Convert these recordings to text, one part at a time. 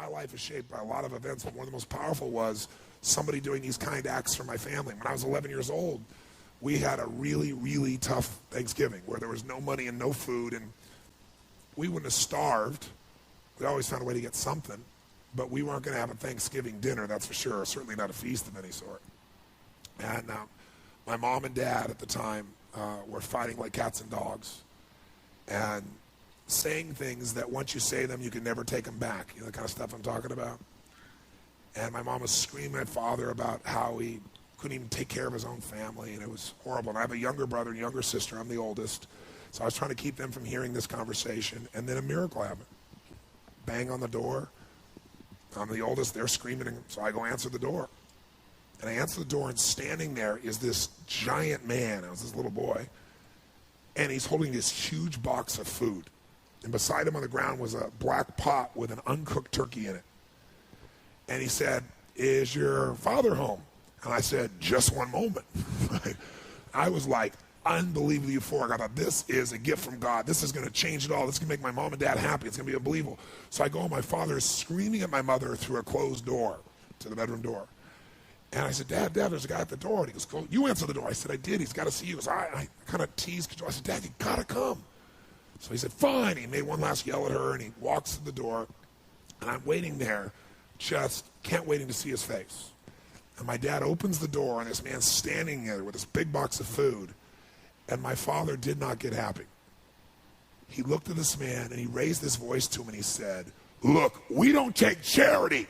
my life is shaped by a lot of events, but one of the most powerful was somebody doing these kind acts for my family. When I was 11 years old, we had a really, really tough Thanksgiving where there was no money and no food, and we wouldn't have starved. We always found a way to get something, but we weren't going to have a Thanksgiving dinner, that's for sure, certainly not a feast of any sort. And my mom and dad at the time were fighting like cats and dogs and saying things that once you say them, you can never take them back. You know the kind of stuff I'm talking about? And my mom was screaming at father about how he couldn't even take care of his own family, and it was horrible. And I have a younger brother and younger sister. I'm the oldest. So I was trying to keep them from hearing this conversation, and then a miracle happened. Bang on the door. I'm the oldest. They're screaming, so I go answer the door. And I answer the door, and standing there is this giant man. I was this little boy. And he's holding this huge box of food. And beside him on the ground was a black pot with an uncooked turkey in it. And he said, "Is your father home?" And I said, "Just one moment." I was like unbelievably euphoric. I thought, this is a gift from God. This is going to change it all. This is going to make my mom and dad happy. It's going to be unbelievable. So I go, and my father is screaming at my mother through a closed door to the bedroom door. And I said, Dad, there's a guy at the door. And he goes, "Go, you answer the door." I said, "I did. He's got to see you." So I kind of teased. I said, "Dad, you got to come." So he said, "Fine." He made one last yell at her, and he walks to the door. And I'm waiting there, just can't waiting to see his face. And my dad opens the door, and this man's standing there with this big box of food. And my father did not get happy. He looked at this man, and he raised his voice to him, and he said, "Look, we don't take charity."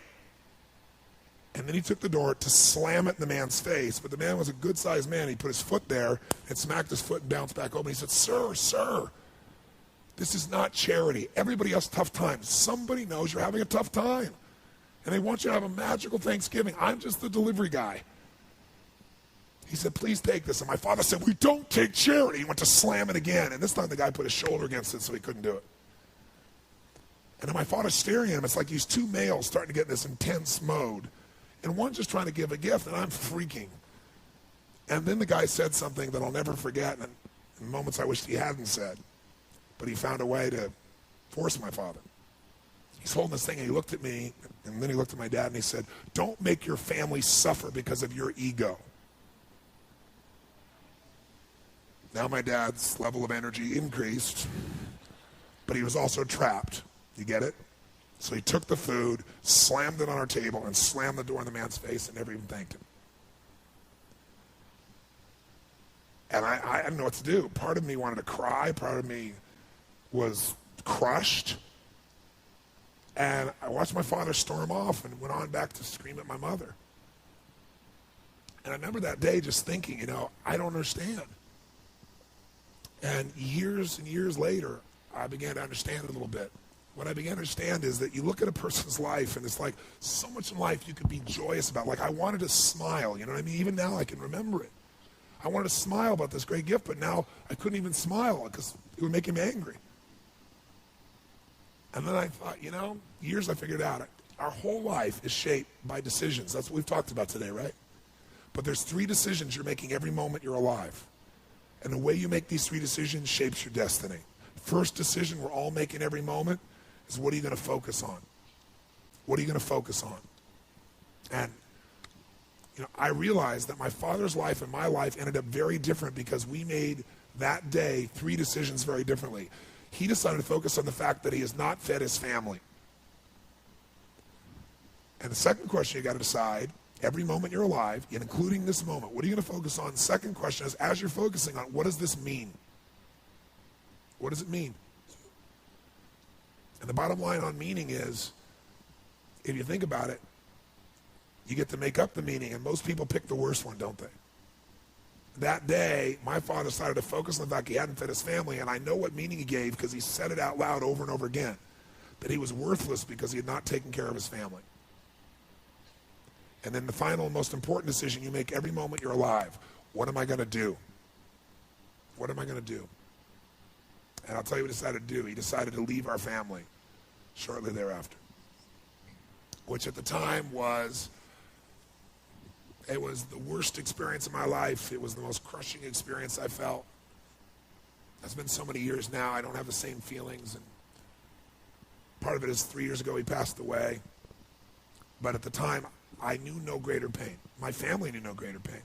And then he took the door to slam it in the man's face. But the man was a good-sized man. He put his foot there and smacked his foot and bounced back open. He said, Sir, this is not charity. Everybody has tough times. Somebody knows you're having a tough time. And they want you to have a magical Thanksgiving. I'm just the delivery guy." He said, "Please take this." And my father said, "We don't take charity." He went to slam it again. And this time the guy put his shoulder against it so he couldn't do it. And then my father's staring at him. It's like these two males starting to get in this intense mode. And one's just trying to give a gift, and I'm freaking. And then the guy said something that I'll never forget, and in moments I wished he hadn't said. But he found a way to force my father. He's holding this thing, and he looked at me, and then he looked at my dad, and he said, "Don't make your family suffer because of your ego." Now my dad's level of energy increased, but he was also trapped. You get it? So he took the food, slammed it on our table, and slammed the door in the man's face and never even thanked him. And I didn't know what to do. Part of me wanted to cry. Part of me was crushed. And I watched my father storm off and went on back to scream at my mother. And I remember that day just thinking, I don't understand. And years later, I began to understand it a little bit. What I began to understand is that you look at a person's life, and it's like so much in life you could be joyous about. Like I wanted to smile, you know what I mean? Even now I can remember it. I wanted to smile about this great gift, but now I couldn't even smile because it would make him angry. And then I thought, years I figured out, our whole life is shaped by decisions. That's what we've talked about today, right? But there's 3 decisions you're making every moment you're alive. And the way you make these 3 decisions shapes your destiny. First decision we're all making every moment is, what are you going to focus on? What are you going to focus on? And, I realized that my father's life and my life ended up very different because we made that day 3 decisions very differently. He decided to focus on the fact that he has not fed his family. And the second question you got to decide, every moment you're alive, and including this moment, what are you going to focus on? The second question is, as you're focusing on, what does this mean? What does it mean? And the bottom line on meaning is, if you think about it, you get to make up the meaning, and most people pick the worst one, don't they? That day, my father decided to focus on the fact he hadn't fed his family, and I know what meaning he gave because he said it out loud over and over again, that he was worthless because he had not taken care of his family. And then the final and most important decision you make every moment you're alive, what am I going to do? What am I going to do? And I'll tell you what he decided to do. He decided to leave our family shortly thereafter, which at the time was the worst experience of my life. It was the most crushing experience I felt. It's been so many years now, I don't have the same feelings. And part of it is 3 years ago he passed away. But at the time, I knew no greater pain. My family knew no greater pain.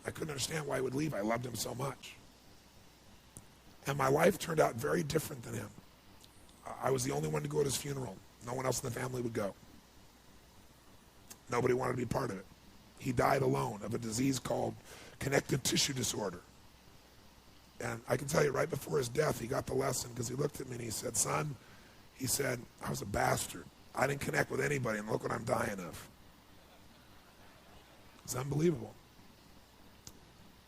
I couldn't understand why he would leave. I loved him so much. And my life turned out very different than him. I was the only one to go at his funeral. No one else in the family would go. Nobody wanted to be part of it. He died alone of a disease called connective tissue disorder. And I can tell you, right before his death, he got the lesson because he looked at me and he said, son, he said, I was a bastard. I didn't connect with anybody, and look what I'm dying of. It's unbelievable.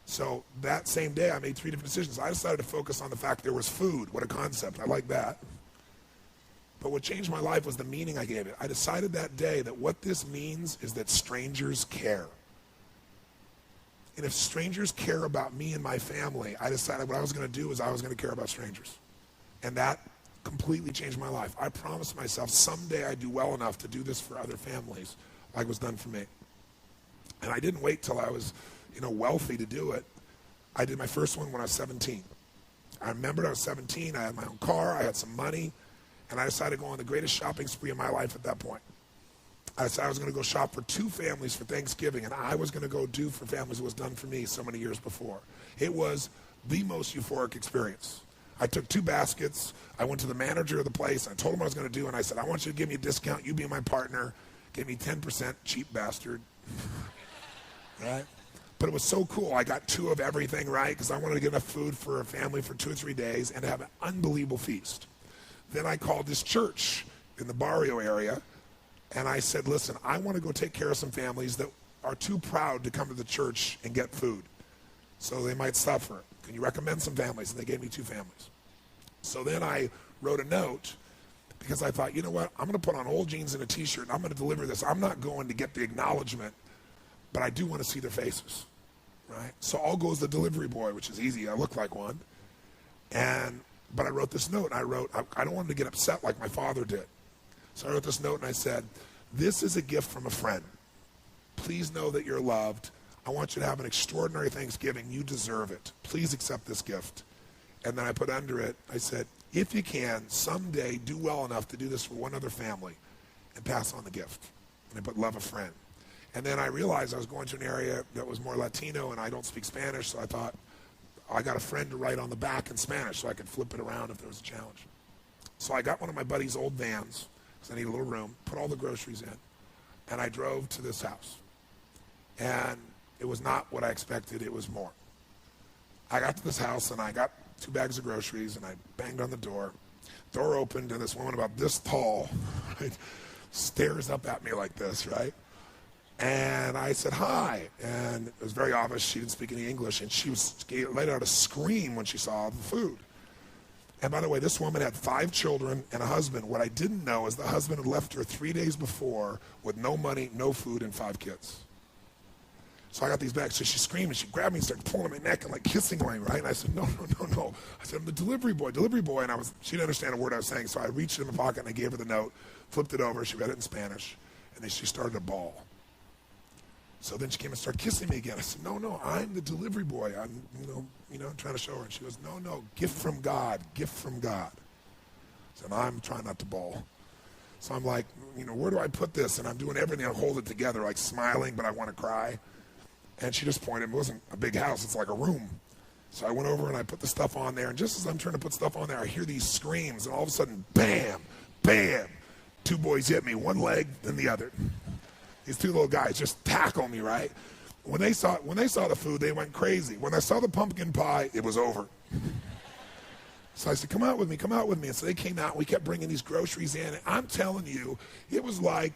So that same day, I made 3 different decisions. I decided to focus on the fact there was food. What a concept. I like that. But what changed my life was the meaning I gave it. I decided that day that what this means is that strangers care. And if strangers care about me and my family, I decided what I was going to do is I was going to care about strangers. And that completely changed my life. I promised myself someday I'd do well enough to do this for other families like was done for me. And I didn't wait till I was, wealthy to do it. I did my first one when I was 17. I remembered I was 17, I had my own car, I had some money, and I decided to go on the greatest shopping spree of my life at that point. I decided I was going to go shop for 2 families for Thanksgiving, and I was going to go do for families what was done for me so many years before. It was the most euphoric experience. I took 2 baskets, I went to the manager of the place, I told him what I was going to do, and I said, I want you to give me a discount, you be my partner, give me 10%, cheap bastard. Right? But it was so cool. I got 2 of everything, right? Because I wanted to get enough food for a family for 2 or 3 days and have an unbelievable feast. Then I called this church in the barrio area, and I said, listen, I want to go take care of some families that are too proud to come to the church and get food. So they might suffer. Can you recommend some families? And they gave me 2 families. So then I wrote a note because I thought, you know what? I'm going to put on old jeans and a T-shirt, and I'm going to deliver this. I'm not going to get the acknowledgement, but I do want to see their faces. Right? So I'll go as the delivery boy, which is easy. I look like one. But I wrote this note. I don't want him to get upset like my father did. So I wrote this note and I said, this is a gift from a friend. Please know that you're loved. I want you to have an extraordinary Thanksgiving. You deserve it. Please accept this gift. And then I put under it, I said, if you can, someday do well enough to do this for one other family and pass on the gift. And I put love a friend. And then I realized I was going to an area that was more Latino and I don't speak Spanish, so I thought I got a friend to write on the back in Spanish so I could flip it around if there was a challenge. So I got one of my buddy's old vans, because I need a little room, put all the groceries in, and I drove to this house. And it was not what I expected, it was more. I got to this house and I got 2 bags of groceries and I banged on the door. Door opened and this woman about this tall, right, stares up at me like this, right? And I said, hi. And it was very obvious she didn't speak any English. And she let out a scream when she saw the food. And by the way, this woman had 5 children and a husband. What I didn't know is the husband had left her 3 days before with no money, no food, and 5 kids. So I got these bags. So she screamed and she grabbed me and started pulling on my neck and like kissing me, right? And I said, no. I said, I'm the delivery boy. And she didn't understand a word I was saying. So I reached in the pocket and I gave her the note, flipped it over. She read it in Spanish. And then she started to bawl. So then she came and started kissing me again. I said, no, I'm the delivery boy. I'm, trying to show her. And she goes, no, gift from God. I said, I'm trying not to bawl. So I'm like, where do I put this? And I'm doing everything. I hold it together, like smiling, but I want to cry. And she just pointed. It wasn't a big house. It's like a room. So I went over and I put the stuff on there. And just as I'm trying to put stuff on there, I hear these screams. And all of a sudden, bam, bam. 2 boys hit me, one leg, then the other. These 2 little guys just tackle me, right? When they saw the food, they went crazy. When I saw the pumpkin pie, it was over. So I said, come out with me. And so they came out, and we kept bringing these groceries in. And I'm telling you, it was like,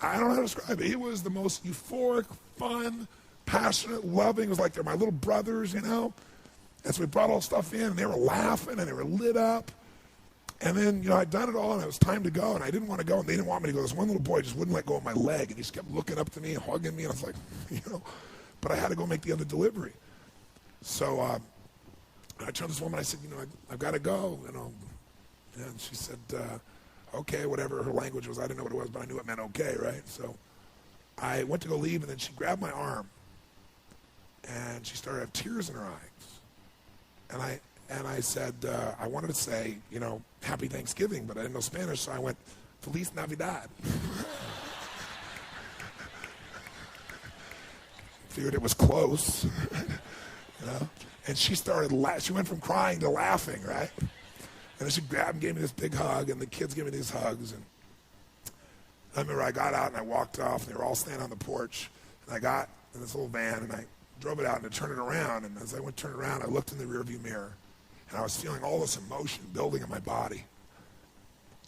I don't know how to describe it. It was the most euphoric, fun, passionate, loving. It was like they're my little brothers, And so we brought all the stuff in, and they were laughing, and they were lit up. And then, I'd done it all, and it was time to go, and I didn't want to go, and they didn't want me to go. This one little boy just wouldn't let go of my leg, and he just kept looking up to me and hugging me, and I was like, but I had to go make the other delivery. So I turned to this woman, I said, I've got to go, And she said, okay, whatever her language was. I didn't know what it was, but I knew it meant okay, right? So I went to go leave, and then she grabbed my arm, and she started to have tears in her eyes. And I said, I wanted to say, Happy Thanksgiving, but I didn't know Spanish, so I went, Feliz Navidad. figured it was close. You know? And she started she went from crying to laughing, right? And then she grabbed and gave me this big hug, and the kids gave me these hugs. And I remember I got out and I walked off, and they were all standing on the porch. And I got in this little van, and I drove it out and to turn it around. And as I went to turn it around, I looked in the rearview mirror, and I was feeling all this emotion building in my body.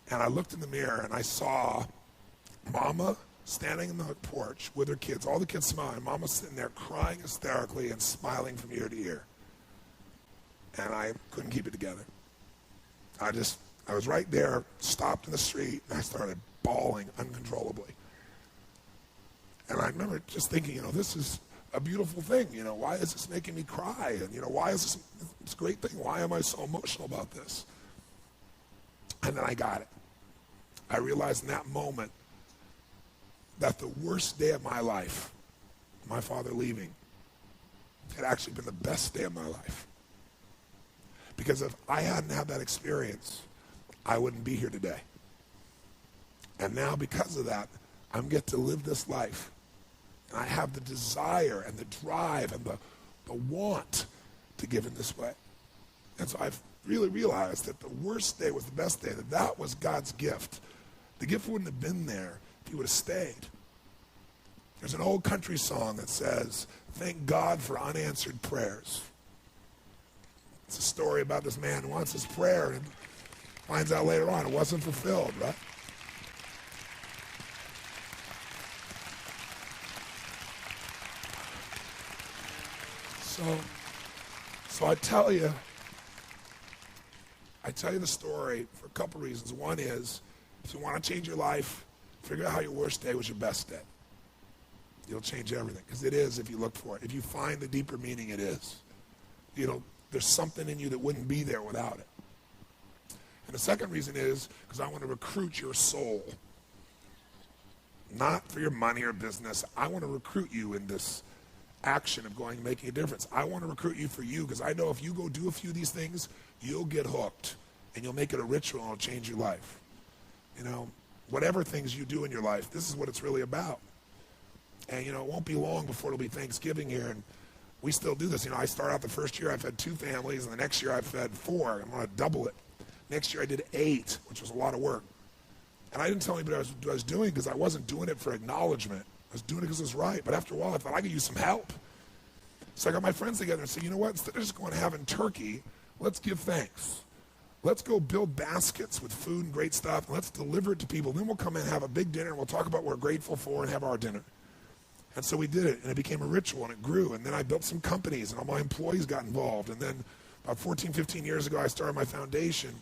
And I looked in the mirror, and I saw Mama standing in the porch with her kids, all the kids smiling. Mama sitting there crying hysterically and smiling from ear to ear. And I couldn't keep it together. I was right there, stopped in the street, and I started bawling uncontrollably. And I remember just thinking, this is a beautiful thing. Why is this making me cry? And, why is this a great thing? Why am I so emotional about this? And then I got it. I realized in that moment that the worst day of my life, my father leaving, had actually been the best day of my life. Because if I hadn't had that experience, I wouldn't be here today. And now because of that, I'm get to live this life. And I have the desire and the drive and the want to give in this way. And so I've really realized that the worst day was the best day, that was God's gift. The gift wouldn't have been there if he would have stayed. There's an old country song that says, "Thank God for unanswered prayers." It's a story about this man who wants his prayer and finds out later on it wasn't fulfilled, right? So I tell you the story for a couple reasons. One is, if you want to change your life, figure out how your worst day was your best day. It'll change everything, because it is if you look for it. If you find the deeper meaning, it is. There's something in you that wouldn't be there without it. And the second reason is because I want to recruit your soul. Not for your money or business. I want to recruit you in this action of going and making a difference. I want to recruit you for you, because I know if you go do a few of these things, you'll get hooked, and you'll make it a ritual, and it'll change your life. Whatever things you do in your life, this is what it's really about. And, it won't be long before it'll be Thanksgiving here, and we still do this. I start out the first year, I fed 2 families, and the next year I fed 4. I'm going to double it. Next year I did 8, which was a lot of work. And I didn't tell anybody what I was doing, because I wasn't doing it for acknowledgement. I was doing it because it was right. But after a while, I thought I could use some help. So I got my friends together and said, instead of just going and having turkey, let's give thanks. Let's go build baskets with food and great stuff, and let's deliver it to people. Then we'll come in and have a big dinner, and we'll talk about what we're grateful for and have our dinner. And so we did it, and it became a ritual, and it grew. And then I built some companies, and all my employees got involved. And then about 14, 15 years ago, I started my foundation.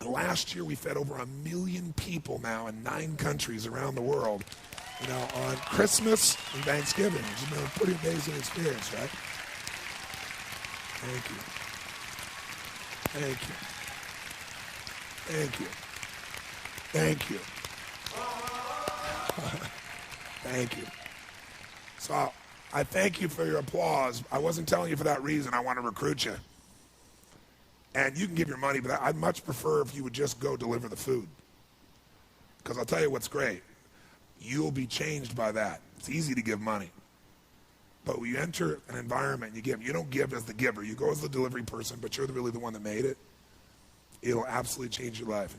And last year, we fed over 1 million people now in 9 countries around the world, on Christmas and Thanksgiving. It's been a pretty amazing experience, right? Thank you. Thank you. Thank you. Thank you. Thank you. So I thank you for your applause. I wasn't telling you for that reason. I want to recruit you. And you can give your money, but I'd much prefer if you would just go deliver the food. Because I'll tell you what's great. You'll be changed by that. It's easy to give money. But when you enter an environment and you give, you don't give as the giver. You go as the delivery person, but you're really the one that made it. It'll absolutely change your life.